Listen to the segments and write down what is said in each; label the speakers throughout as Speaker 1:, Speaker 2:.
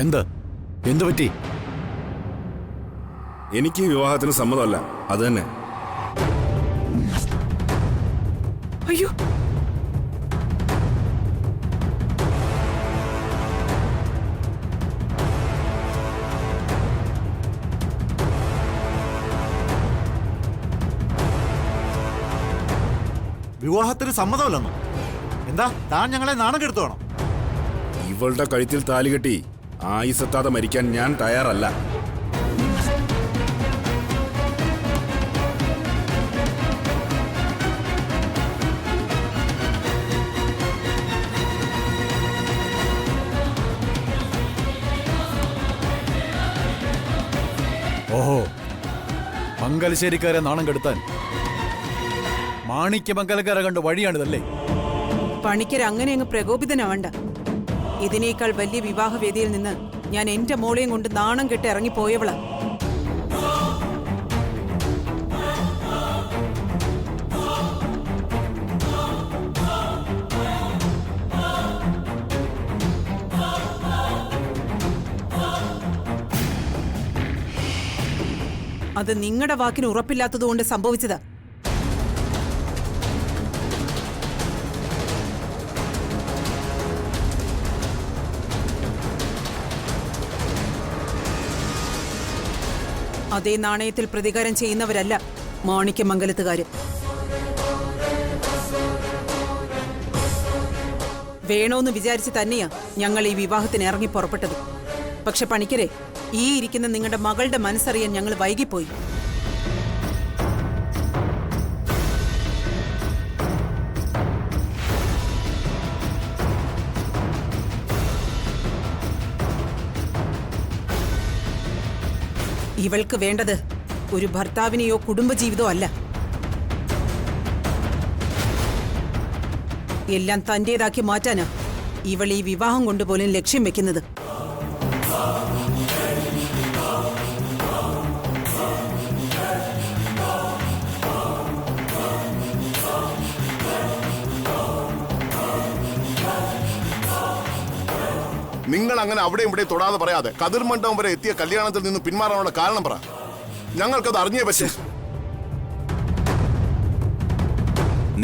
Speaker 1: എന്ത് പറ്റി?
Speaker 2: എനിക്ക് വിവാഹത്തിന് സമ്മതമല്ല, അത് തന്നെ.
Speaker 3: അയ്യോ,
Speaker 1: വിവാഹത്തിന് സമ്മതമല്ലെന്നോ? എന്താ താൻ ഞങ്ങളെ നാണം കെടുത്തുവാണോ?
Speaker 2: ഇവളുടെ കഴുത്തിൽ താലി കെട്ടി ആയുസെത്താതെ മരിക്കാൻ ഞാൻ തയ്യാറല്ല.
Speaker 4: ഓഹോ, മംഗലശ്ശേരിക്കാരെ നാണം കെടുത്താൻ മാണിക്യമംഗലക്കാരെ കണ്ട് വഴിയാണിതല്ലേ?
Speaker 3: പണിക്കർ അങ്ങനെ അങ്ങ് പ്രകോപിതനാവണ്ട. ഇതിനേക്കാൾ വലിയ വിവാഹവേദിയിൽ നിന്ന് ഞാൻ എന്റെ മോളെയും കൊണ്ട് നാണം കെട്ട് ഇറങ്ങിപ്പോയവളാ. അത് നിങ്ങളുടെ വാക്കിന് ഉറപ്പില്ലാത്തതുകൊണ്ട് സംഭവിച്ചതാ. അതേ നാണയത്തിൽ പ്രതികാരം ചെയ്യുന്നവരല്ല മാണിക്യമംഗലത്തുകാര്. വേണോന്ന് വിചാരിച്ച് തന്നെയാ ഞങ്ങൾ ഈ വിവാഹത്തിന് ഇറങ്ങി പുറപ്പെട്ടത്. പക്ഷെ പണിക്കരെ, ഈ ഇരിക്കുന്ന നിങ്ങളുടെ മകളുടെ മനസ്സറിയാൻ ഞങ്ങൾ വൈകിപ്പോയി. ഇവൾക്ക് വേണ്ടത് ഒരു ഭർത്താവിനെയോ കുടുംബജീവിതമോ അല്ല. എല്ലാം തന്റേതാക്കി മാറ്റാനാ ഇവൾ ഈ വിവാഹം കൊണ്ടുപോലും ലക്ഷ്യം വെക്കുന്നത്.
Speaker 5: നിങ്ങൾ അങ്ങനെ അവിടെ ഇവിടെ തൊടാതെ പറയാതെ കതിർ മണ്ഡപം വരെ എത്തിയ കല്യാണത്തിൽ നിന്ന് പിന്മാറാനുള്ള കാരണം പറ. ഞങ്ങൾക്കത് അറിഞ്ഞേ പറ്റേ.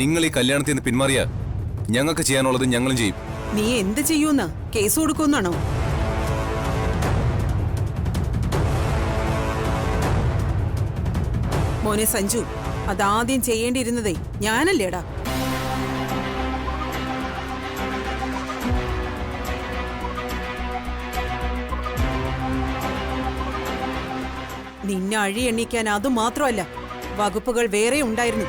Speaker 6: നിങ്ങൾ ഈ കല്യാണത്തിൽ നിന്ന് പിന്മാറിയാ ഞങ്ങൾക്ക് ചെയ്യാനുള്ളത് ഞങ്ങളും ചെയ്യും.
Speaker 3: നീ എന്ത് ചെയ്യൂന്നാ? കേസ് കൊടുക്കുന്നാണോ? മോനെ സഞ്ജു, അതാദ്യം ചെയ്യേണ്ടിയിരുന്നതേ ഞാനല്ലേടാ. നിന്നെ അഴിയെണ്ണിക്കാൻ അതുമാത്രമല്ല, വകുപ്പുകൾ വേറെ ഉണ്ടായിരുന്നു.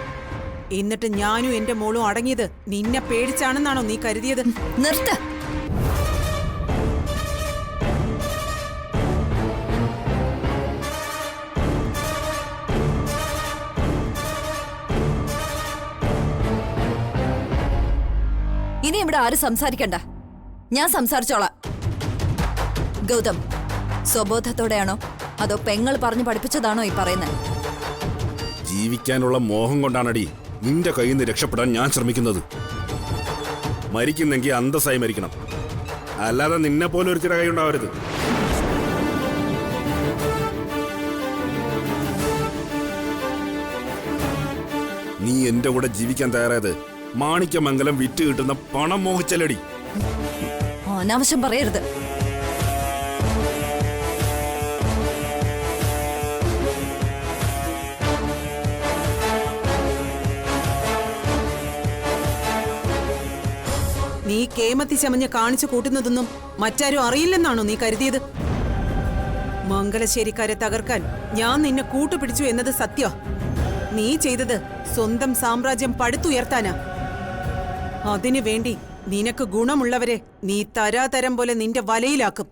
Speaker 3: എന്നിട്ട് ഞാനും എന്റെ മോളും അടങ്ങിയത് നിന്നെ പേടിച്ചാണെന്നാണോ നീ കരുതിയത്?
Speaker 7: നിർത്ത്. ഇനി ഇവിടെ ആരും സംസാരിക്കണ്ട, ഞാൻ സംസാരിച്ചോളാം. ഗൗതം, സ്വബോധത്തോടെയാണോ അതോ പെങ്ങൾ പറഞ്ഞു പഠിപ്പിച്ചതാണോ ഈ പറയുന്നത്?
Speaker 2: ജീവിക്കാനുള്ള മോഹം കൊണ്ടാണടി നിന്റെ കയ്യിൽ നിന്ന് രക്ഷപ്പെടാൻ ഞാൻ ശ്രമിക്കുന്നത്. മരിക്കുന്നെങ്കിൽ അന്തസ്സായി മരിക്കണം, അല്ലാതെ നിന്നെ പോലെ ഒരു ചിറ കൈ ഉണ്ടാവരുത്. നീ എന്റെ കൂടെ ജീവിക്കാൻ തയ്യാറായത് മാണിക്യമംഗലം വിറ്റ് കിട്ടുന്ന പണം മോഹിച്ചല്ലടി.
Speaker 7: അനാവശ്യം പറയരുത്.
Speaker 3: നീ കേമത്തി ചമഞ്ഞ് കാണിച്ചു കൂട്ടുന്നതൊന്നും മറ്റാരും അറിയില്ലെന്നാണോ നീ കരുതിയത്? മംഗലശ്ശേരിക്കാരെ തകർക്കാൻ ഞാൻ നിന്നെ കൂട്ടുപിടിച്ചു എന്നത് സത്യ. നീ ചെയ്തത് സ്വന്തം സാമ്രാജ്യം പടുത്തുയർത്താനാ. അതിനു വേണ്ടി നിനക്ക് ഗുണമുള്ളവരെ നീ തരാതരം പോലെ നിന്റെ വലയിലാക്കും.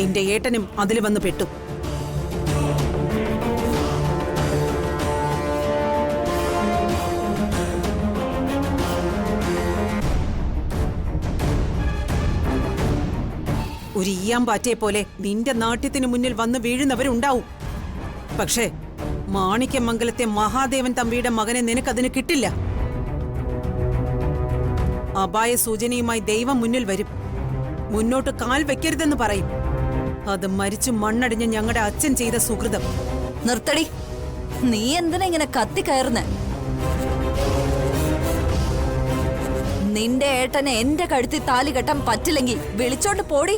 Speaker 3: എന്റെ ഏട്ടനും അതിൽ വന്ന് പെട്ടു. ഒരു ഈയാമ്പാറ്റയെ പോലെ നിന്റെ നാട്യത്തിന് മുന്നിൽ വന്ന് വീഴുന്നവരുണ്ടാവും. പക്ഷേ മാണിക്യമംഗലത്തെ മഹാദേവൻ തമ്പിയുടെ മകനെ നിനക്കതിന് കിട്ടില്ല. അപായ സൂചനയുമായി ദൈവം മുന്നിൽ വരും. മുന്നോട്ട് കാൽ വെക്കരുതെന്ന് പറയും. അത് മരിച്ചു മണ്ണടിഞ്ഞ് ഞങ്ങളുടെ അച്ഛൻ ചെയ്ത സുഹൃതം.
Speaker 7: നിർത്തടി. നീ എന്തിനാ ഇങ്ങനെ കത്തിക്കയറുന്നേ? നിന്റെ ഏട്ടനെ എന്റെ കഴുത്തിൽ താലി കെട്ടാൻ പറ്റില്ലെങ്കിൽ വിളിച്ചോണ്ട് പോടി.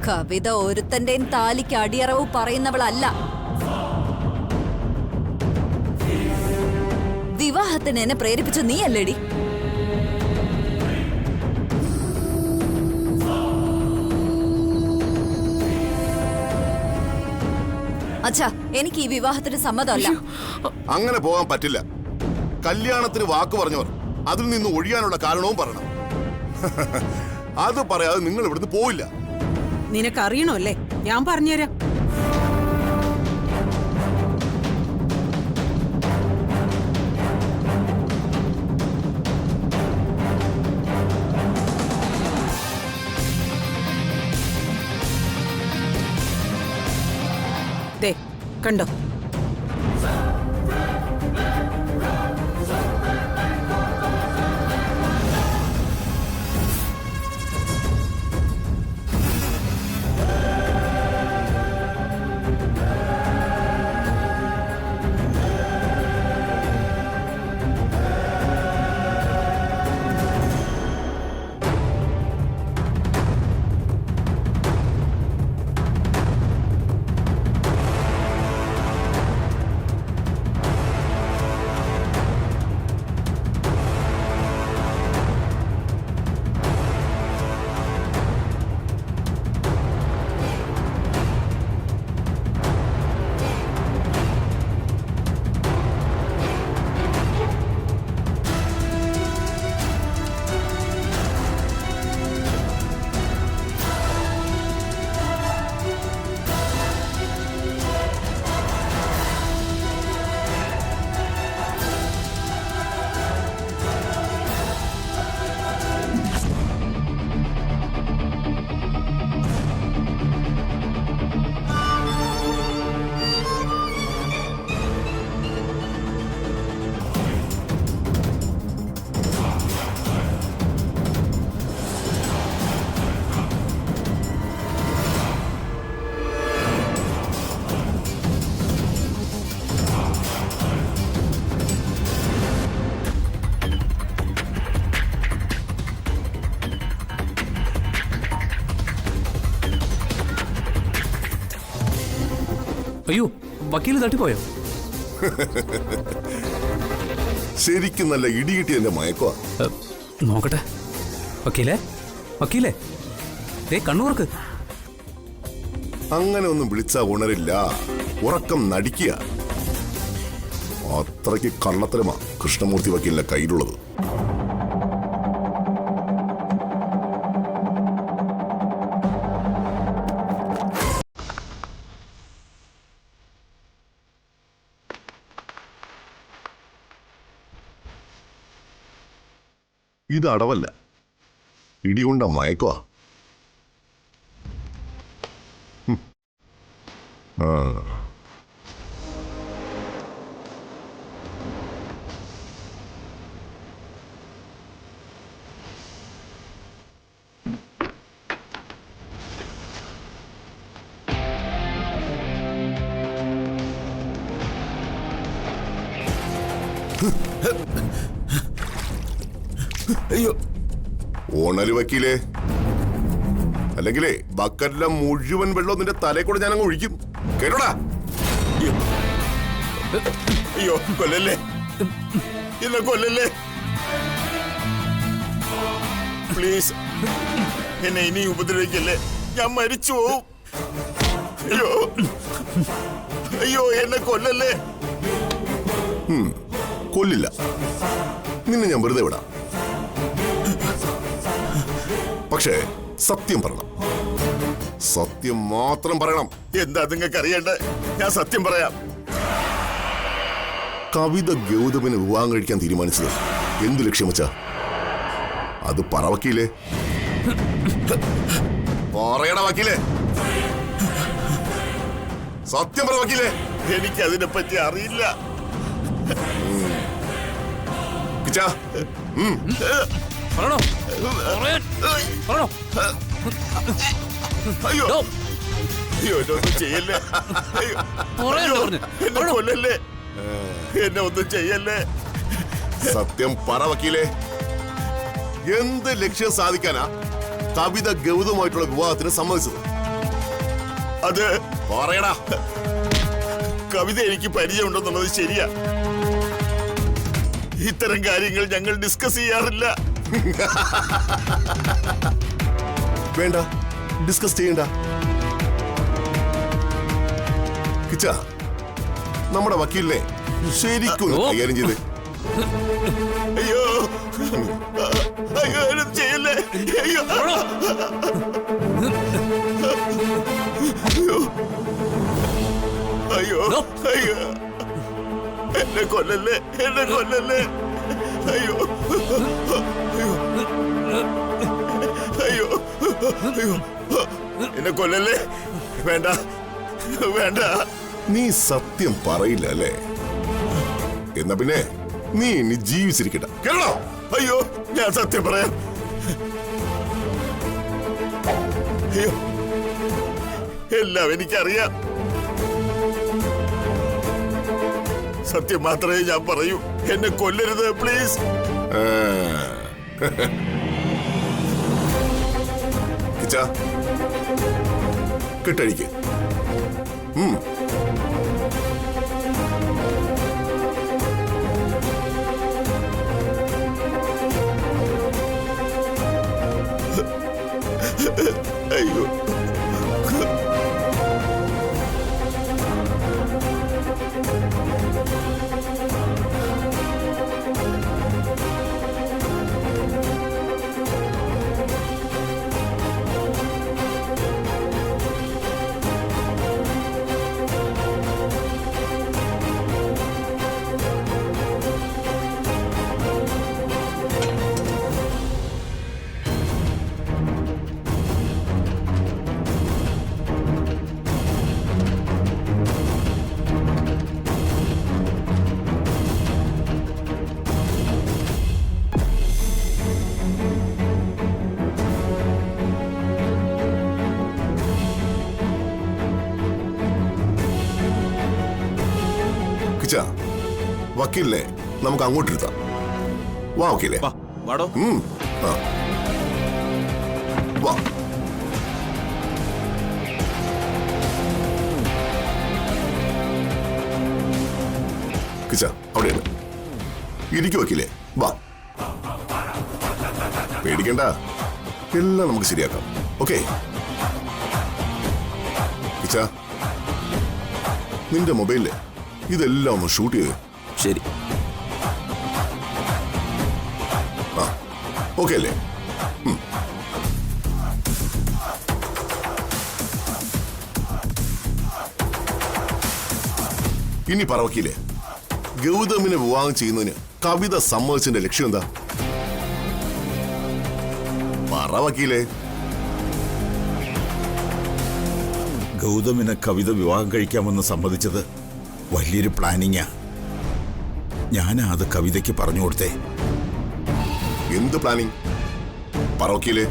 Speaker 7: കവിത ഒരുത്തന്റെയും താലിക്ക് അടിയറവ് പറയുന്നവളല്ല. വിവാഹത്തിന് എന്നെ പ്രേരിപ്പിച്ച നീ അല്ലേടി? അച്ഛാ, എനിക്ക് ഈ വിവാഹത്തിന് സമ്മതമല്ല.
Speaker 5: അങ്ങനെ പോകാൻ പറ്റില്ല. കല്യാണത്തിന് വാക്ക് പറഞ്ഞവർ അതിൽ നിന്ന് ഒഴിയാനുള്ള കാരണവും പറയണം. അത് പറയാതെ നിങ്ങൾ ഇവിടുന്ന് പോയില്ല.
Speaker 3: നിനക്കറിയണോ അല്ലേ? ഞാൻ പറഞ്ഞുതരാം. ദേ കണ്ടോ,
Speaker 8: അയ്യോ, വക്കീല് തട്ടിപ്പോയോ?
Speaker 5: ശരിക്കും നല്ല ഇടികിട്ടി എന്റെ മയക്കോ.
Speaker 8: നോക്കട്ടെ. വക്കീലേ, വക്കീലേ, ദേ കണ്ണൂർക്ക്.
Speaker 5: അങ്ങനെ ഒന്നും വിളിച്ചാ ഉണരില്ല. ഉറക്കം നടിക്കുക. അത്രയ്ക്ക് കള്ളത്തരമാ കൃഷ്ണമൂർത്തി വക്കീലിന്റെ കയ്യിലുള്ളത്. ഇത് അടവല്ല, ഇടികൊണ്ട മയക്കുവാ.
Speaker 2: അയ്യോ,
Speaker 5: ഓണര് വക്കീലേ, അല്ലെങ്കിലേ ബക്കറ്റിലെ മുഴുവൻ വെള്ളം നിന്റെ തലയിൽ കൂടെ ഞാനങ്ങ് ഒഴിക്കും. കേട്ടോടാ.
Speaker 2: അയ്യോ, കൊല്ലല്ലേ, എന്നെ കൊല്ലല്ലേ, പ്ലീസ്. എന്നെ ഇനി ഉപദ്രവിക്കല്ലേ, ഞാൻ മരിച്ചു പോവും. അയ്യോ, അയ്യോ, എന്നെ കൊല്ലല്ലേ.
Speaker 5: കൊല്ലില്ല, നിന്നെ ഞാൻ വെറുതെ വിടാം. പക്ഷേ സത്യം പറയണം, സത്യം മാത്രം പറയണം.
Speaker 2: എന്താ നിങ്ങൾക്ക് അറിയണ്ടേ? ഞാൻ സത്യം പറയാം.
Speaker 5: കവിത ഗൗതമിന് വിവാഹം കഴിക്കാൻ തീരുമാനിച്ചത് എന്ത് ലക്ഷ്യം വെച്ചാ? അത് പറ വക്കീലേ, പറയണ വക്കീലേ, സത്യം പറ വക്കീലേ.
Speaker 2: എനിക്ക് അതിനെ പറ്റി അറിയില്ല.
Speaker 5: കിച്ചാ,
Speaker 8: പറയണോ പറയണോ
Speaker 5: അയ്യോ അയ്യോ എന്നെ ഒന്നും ചെയ്യല്ലേ. അയ്യോ,
Speaker 8: പറയണ്ട പറഞ്ഞു
Speaker 5: എന്നെ കൊല്ലല്ലേ, എന്നെ ഒന്നും ചെയ്യല്ലേ. സത്യം പറ വക്കീലേ, എന്ത് ലക്ഷ്യം സാധിക്കാനാ കവിത ഗൗതമായിട്ടുള്ള വിവാഹത്തിന് സമ്മതിച്ചത്? അത് പറയടാ. കവിത എനിക്ക് പരിചയമുണ്ടെന്നുള്ളത് ശരിയാ. ഇത്തരം കാര്യങ്ങൾ ഞങ്ങൾ ഡിസ്കസ് ചെയ്യാറില്ല. വേണ്ട, ഡിസ്കസ് ചെയ്യണ്ട. കിച്ച, നമ്മുടെ വക്കീലിനെ ശരിക്കും കൈകാര്യം ചെയ്ത്. അയ്യോ അയ്യോ എന്നെ ചെയ്യല്ലേ. അയ്യോ അയ്യോ അയ്യോ എന്നെ കൊല്ലല്ലേ, എന്നെ കൊല്ലല്ലേ. അയ്യോ അയ്യോ അയ്യോ അയ്യോ എന്നെ കൊല്ലല്ലേ. വേണ്ട വേണ്ട. നീ സത്യം പറയില്ല അല്ലേ? എന്നാ പിന്നെ നീ ഇനി ജീവിച്ചിരിക്കട്ടെ, കേട്ടോ? അയ്യോ ഞാൻ സത്യം പറയാം. അയ്യോ എല്ലാം എനിക്കറിയാം. സത്യം മാത്രമേ ഞാൻ പറയൂ. എന്നെ കൊല്ലരുത് പ്ലീസ്. കിച്ചാ, കിട്ടഴിക്ക്. അയ്യോ വക്കീലിനെ നമുക്ക് അങ്ങോട്ടിരുത്താം. വാ വക്കീലേ,
Speaker 2: വാടോ.
Speaker 5: വാ. കിച്ച അവിടെയാണ്. ഇരിക്കു വക്കീലേ, വാ. പേടിക്കണ്ട, എല്ലാം നമുക്ക് ശരിയാക്കാം. ഓക്കെ കിച്ച, നിന്റെ മൊബൈലില് ഇതെല്ലാം ഒന്ന് ഷൂട്ട് ചെയ്ത്.
Speaker 2: ശരി.
Speaker 5: ആ ഓക്കെ അല്ലേ? ഇനി പറ വക്കീലേ, ഗൗതമിനെ വിവാഹം ചെയ്യുന്നതിന് കവിത സമ്മതിച്ചതിന്റെ ലക്ഷ്യം എന്താ? പറ വക്കീലേ.
Speaker 9: ഗൗതമിനെ കവിത വിവാഹം കഴിക്കാമെന്ന് സമ്മതിച്ചത് വലിയൊരു പ്ലാനിങ്ങാ. ഞാനാ അത് കവിതയ്ക്ക് പറഞ്ഞു കൊടുത്തേ.
Speaker 5: എന്ത് പ്ലാനിങ്? പറ വക്കീലേ.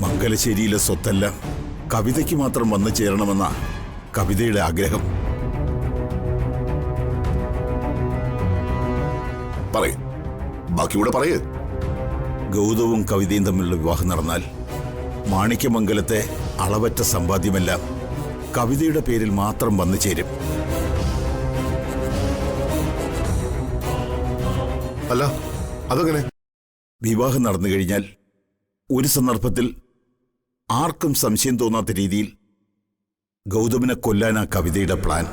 Speaker 9: മംഗലശ്ശേരിയിലെ സ്വത്തെല്ലാം കവിതയ്ക്ക് മാത്രം വന്നു ചേരണമെന്നാ കവിതയുടെ ആഗ്രഹം.
Speaker 5: പറയ്, ബാക്കിയൂടെ പറയേ.
Speaker 9: ഗൗതവും കവിതയും തമ്മിലുള്ള വിവാഹം നടന്നാൽ മാണിക്യമംഗലത്തെ അളവറ്റ സമ്പാദ്യമെല്ലാം കവിതയുടെ പേരിൽ മാത്രം വന്നു ചേരും.
Speaker 5: അല്ല അതെങ്ങനെ?
Speaker 9: വിവാഹം നടന്നു കഴിഞ്ഞാൽ ഒരു സന്ദർഭത്തിൽ ആർക്കും സംശയം തോന്നാത്ത രീതിയിൽ ഗൗതമിനെ കൊല്ലാനാ കവിതയുടെ പ്ലാൻ.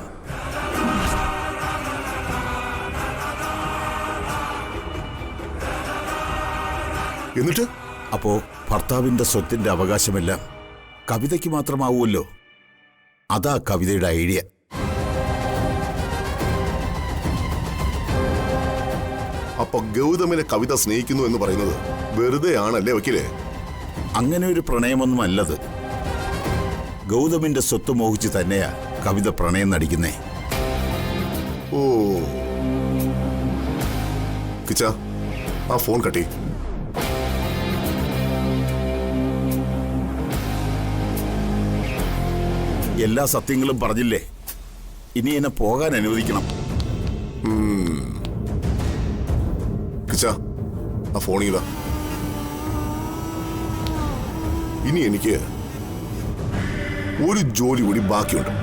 Speaker 5: എന്നിട്ട്
Speaker 9: അപ്പോ ഭർത്താവിന്റെ സ്വത്തിന്റെ അവകാശമെല്ലാം കവിതയ്ക്ക് മാത്രമാവുമല്ലോ. അതാ കവിതയുടെ ഐഡിയ.
Speaker 5: അപ്പൊ ഗൗതമിനെ കവിത സ്നേഹിക്കുന്നു എന്ന് പറയുന്നത് വെറുതെ ആണല്ലേ വക്കീലേ?
Speaker 9: അങ്ങനെ ഒരു പ്രണയമൊന്നും അല്ലത്. ഗൗതമിന്റെ സ്വത്ത് മോഹിച്ച് തന്നെയാ കവിത പ്രണയം നടിക്കുന്നേ.
Speaker 5: ഓ കിച്ച, ആ ഫോൺ കട്ടി.
Speaker 9: എല്ലാ സത്യങ്ങളും പറഞ്ഞില്ലേ? ഇനി എന്നെ പോകാൻ അനുവദിക്കണം.
Speaker 5: കിച്ച, ആ ഫോൺ ചെയ്താ. ഇനി എനിക്ക് ഒരു ജോലി കൂടി ബാക്കിയുണ്ട്.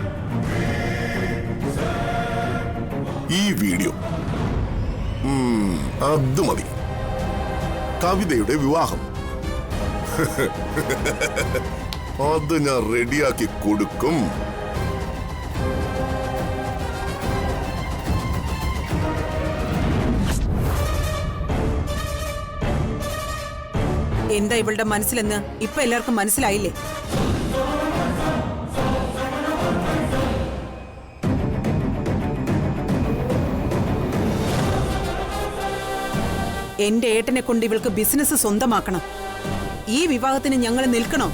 Speaker 5: ഈ വീഡിയോ അത് മതി. കവിതയുടെ വിവാഹം അത് ഞാൻ റെഡിയാക്കി കൊടുക്കും.
Speaker 3: എന്താ ഇവളുടെ മനസ്സിലെന്ന് ഇപ്പൊ എല്ലാവർക്കും മനസ്സിലായില്ലേ? എന്റെ ഏട്ടനെ കൊണ്ട് ഇവൾക്ക് ബിസിനസ് സ്വന്തമാക്കണം. ഈ വിവാഹത്തിന് ഞങ്ങൾ നിൽക്കണോ?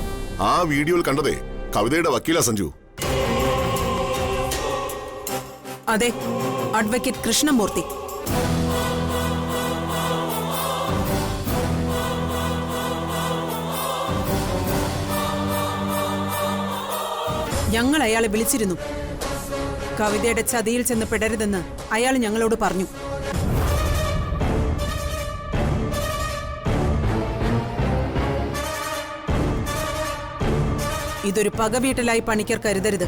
Speaker 5: ആ വീഡിയോയിൽ കണ്ടതേ കവിതയുടെ വക്കീല സഞ്ജു.
Speaker 3: അതെ, അഡ്വക്കേറ്റ് കൃഷ്ണമൂർത്തി. ഞങ്ങൾ അയാളെ വിളിച്ചിരുന്നു. കവിതയുടെ ചതിയിൽ ചെന്ന് പെടരുതെന്ന് അയാൾ ഞങ്ങളോട് പറഞ്ഞു. ഇതൊരു പകവീട്ടലായി പണിക്കർ കരുതരുത്.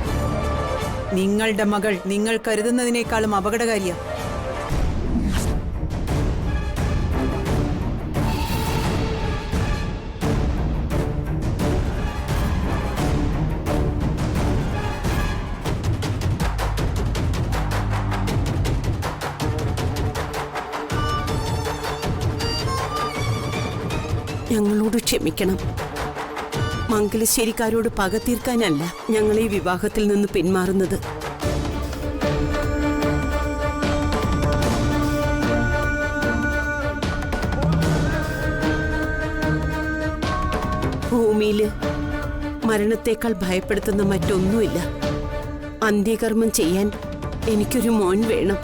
Speaker 3: നിങ്ങളുടെ മകൾ നിങ്ങൾ കരുതുന്നതിനേക്കാളും അപകടകാരിയാ.
Speaker 10: ഞങ്ങളോട് ക്ഷമിക്കണം. മംഗലശ്ശേരിക്കാരോട് പക തീർക്കാനല്ല ഞങ്ങൾ ഈ വിവാഹത്തിൽ നിന്ന് പിന്മാറുന്നത്. ഭൂമിയില് മരണത്തേക്കാൾ ഭയപ്പെടുത്തുന്ന മറ്റൊന്നുമില്ല. അന്ത്യകർമ്മം ചെയ്യാൻ എനിക്കൊരു മോൻ വേണം.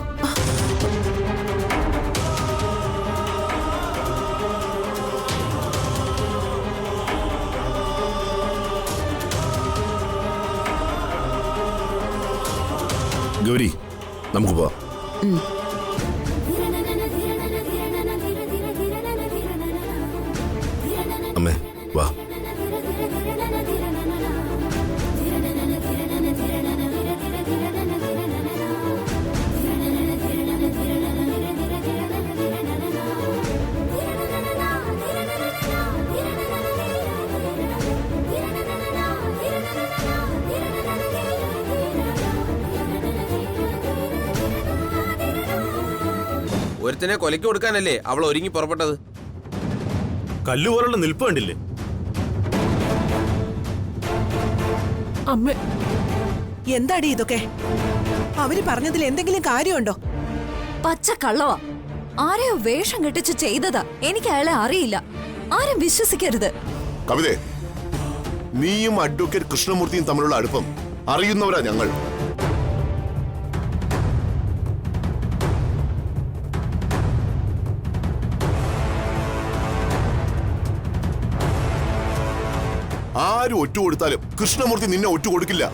Speaker 2: ഗൗരി, നമുക്ക് പോവാം. അമ്മേ വാ.
Speaker 11: ഒരുത്തനെ കൊലയ്ക്ക് കൊടുക്കാനല്ലേ അവൾ ഒരുങ്ങി പുറപ്പെട്ടത്?
Speaker 2: കല്ലുപോലുള്ള നിൽപ്പ് കണ്ടില്ലേ?
Speaker 3: അമ്മ, എന്താടി ഇതൊക്കെ? അവര് പറഞ്ഞതിൽ എന്തെങ്കിലും കാര്യമുണ്ടോ?
Speaker 7: പച്ച കള്ളവാ. ആരെയോ വേഷം കെട്ടിച്ച് ചെയ്തതാ. എനിക്ക് അയാളെ അറിയില്ല. ആരും വിശ്വസിക്കരുത്.
Speaker 5: കവിതേ, നീയും അഡ്വക്കേറ്റ് കൃഷ്ണമൂർത്തിയും തമ്മിലുള്ള അടുപ്പം അറിയുന്നവരാ ഞങ്ങൾ. ആരും ഒറ്റ കൊടുത്താലും കൃഷ്ണമൂർത്തി നിന്നെ ഒറ്റ കൊടുക്കില്ല.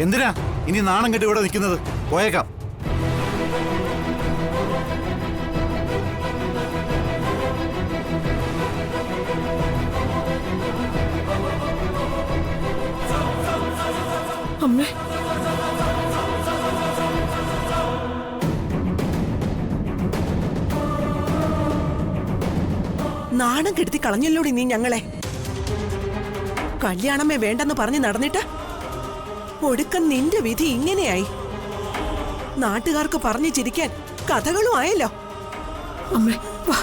Speaker 1: എന്തിനാ ഇനി നാണം കെട്ടി ഇവിടെ നിൽക്കുന്നത്? പോയേക്കാം.
Speaker 10: അമ്മേ,
Speaker 3: നാണം കെടുത്തി കളഞ്ഞല്ലോടി നീ ഞങ്ങളെ. കല്യാണമേ വേണ്ടെന്ന് പറഞ്ഞ് നടന്നിട്ട് ഒടുക്കം നിന്റെ വിധി ഇങ്ങനെയായി. നാട്ടുകാർക്ക് പറഞ്ഞു ചിരിക്കാൻ കഥകളും ആയല്ലോ.
Speaker 10: അമ്മേ വാ,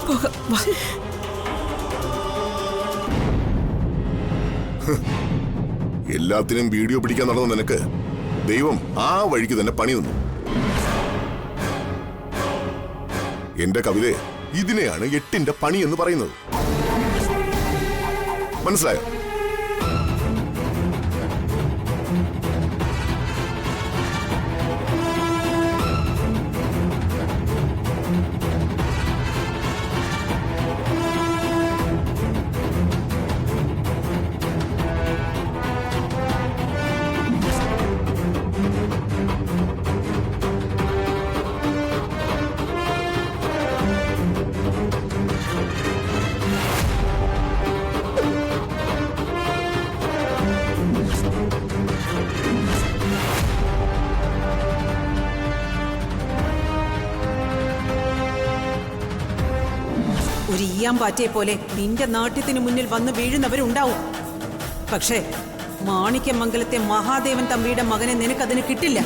Speaker 10: പോകാം, വാ.
Speaker 5: എല്ലാത്തിനും വീഡിയോ പിടിക്കാൻ നടന്ന നിനക്ക് ദൈവം ആ വഴിക്ക് തന്നെ പണി തന്നു. എന്റെ കവിതയെ ഇതിനെയാണ് 8ന്റെ പണി എന്ന് പറയുന്നത്. മനസ്സിലായോ?
Speaker 3: പാറ്റയെ പോലെ നിന്റെ നാട്യത്തിന് മുന്നിൽ വന്ന് വീഴുന്നവരുണ്ടാവും. പക്ഷേ മാണിക്യമംഗലത്തെ മഹാദേവൻ തമ്പിയുടെ മകനെ നിനക്കതിന് കിട്ടില്ല.